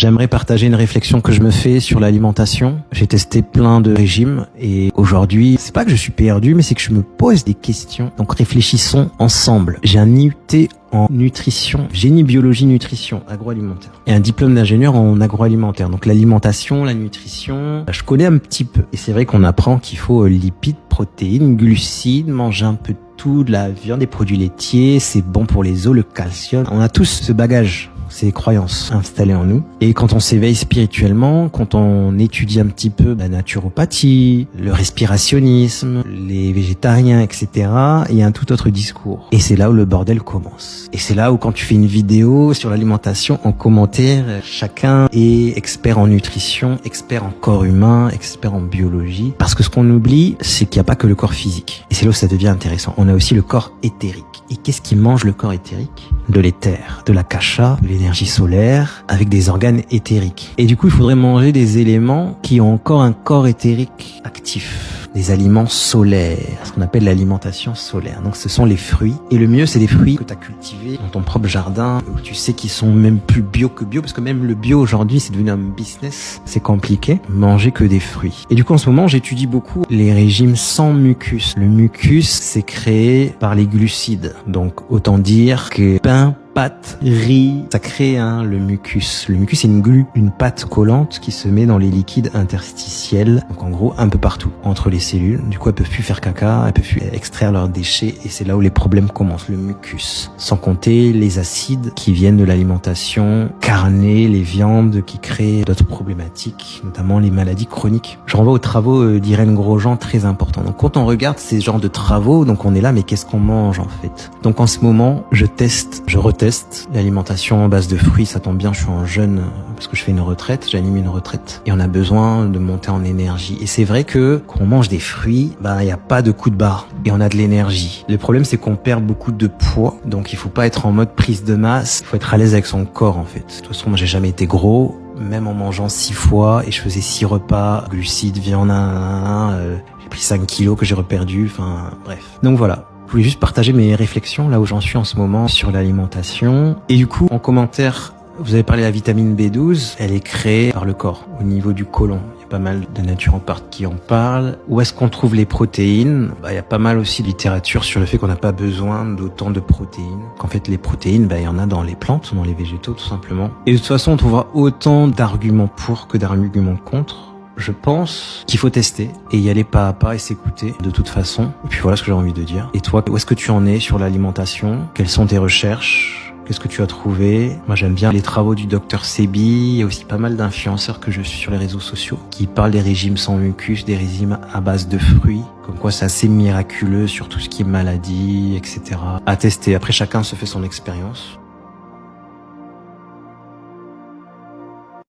J'aimerais partager une réflexion que je me fais sur l'alimentation. J'ai testé plein de régimes et aujourd'hui, c'est pas que je suis perdu, mais c'est que je me pose des questions. Donc réfléchissons ensemble. J'ai un IUT en nutrition, génie biologie nutrition agroalimentaire et un diplôme d'ingénieur en agroalimentaire. Donc l'alimentation, la nutrition, je connais un petit peu. Et c'est vrai qu'on apprend qu'il faut lipides, protéines, glucides, manger un peu de tout, de la viande, des produits laitiers, c'est bon pour les os, le calcium. On a tous ce bagage, ces croyances installées en nous. Et quand on s'éveille spirituellement, quand on étudie un petit peu la naturopathie, le respirationnisme, les végétariens, etc., il y a un tout autre discours. Et c'est là où le bordel commence. Et c'est là où quand tu fais une vidéo sur l'alimentation, en commentaire, chacun est expert en nutrition, expert en corps humain, expert en biologie. Parce que ce qu'on oublie, c'est qu'il n'y a pas que le corps physique. Et c'est là où ça devient intéressant. On a aussi le corps éthérique. Et qu'est-ce qui mange le corps éthérique? De l'éther, de la kasha, de l'énergie solaire, avec des organes éthériques. Et du coup, il faudrait manger des éléments qui ont encore un corps éthérique actif. Des aliments solaires, ce qu'on appelle l'alimentation solaire. Donc ce sont les fruits. Et le mieux, c'est des fruits que tu as cultivés dans ton propre jardin, où tu sais qu'ils sont même plus bio que bio, parce que même le bio aujourd'hui, c'est devenu un business. C'est compliqué. Manger que des fruits. Et du coup, en ce moment, j'étudie beaucoup les régimes sans mucus. Le mucus, c'est créé par les glucides. Donc autant dire que pain, pâte, riz, ça crée le mucus. Le mucus, c'est une glu, une pâte collante qui se met dans les liquides interstitiels, donc en gros un peu partout, entre les cellules. Du coup, elles peuvent plus faire caca, elles peuvent plus extraire leurs déchets, et c'est là où les problèmes commencent, le mucus. Sans compter les acides qui viennent de l'alimentation carnée, les viandes qui créent d'autres problématiques, notamment les maladies chroniques. Je renvoie aux travaux d'Irène Grosjean, très importants. Donc quand on regarde ces genres de travaux, donc on est là, mais qu'est-ce qu'on mange en fait? Donc en ce moment, je reteste l'alimentation en base de fruits. Ça tombe bien, je suis en jeûne parce que je fais une retraite, j'anime une retraite et on a besoin de monter en énergie. Et c'est vrai que quand on mange des fruits, il n'y a pas de coup de barre et on a de l'énergie. Le problème, c'est qu'on perd beaucoup de poids, donc il faut pas être en mode prise de masse, il faut être à l'aise avec son corps en fait. De toute façon, moi j'ai jamais été gros, même en mangeant 6 fois, et je faisais 6 repas, glucides, viande, j'ai pris 5 kilos que j'ai reperdu, enfin bref. Donc voilà. Je voulais juste partager mes réflexions là où j'en suis en ce moment sur l'alimentation. Et du coup, en commentaire, vous avez parlé de la vitamine B12. Elle est créée par le corps, au niveau du côlon. Il y a pas mal de naturopathes qui en parlent. Où est-ce qu'on trouve les protéines? Il y a pas mal aussi de littérature sur le fait qu'on n'a pas besoin d'autant de protéines. Qu'en fait, les protéines, il y en a dans les plantes, dans les végétaux, tout simplement. Et de toute façon, on trouvera autant d'arguments pour que d'arguments contre. Je pense qu'il faut tester et y aller pas à pas et s'écouter de toute façon. Et puis voilà ce que j'ai envie de dire. Et toi, où est-ce que tu en es sur l'alimentation? Quelles sont tes recherches? Qu'est-ce que tu as trouvé? Moi, j'aime bien les travaux du docteur Sebi. Il y a aussi pas mal d'influenceurs que je suis sur les réseaux sociaux qui parlent des régimes sans mucus, des régimes à base de fruits. Comme quoi, c'est assez miraculeux sur tout ce qui est maladie, etc. À tester. Après, chacun se fait son expérience.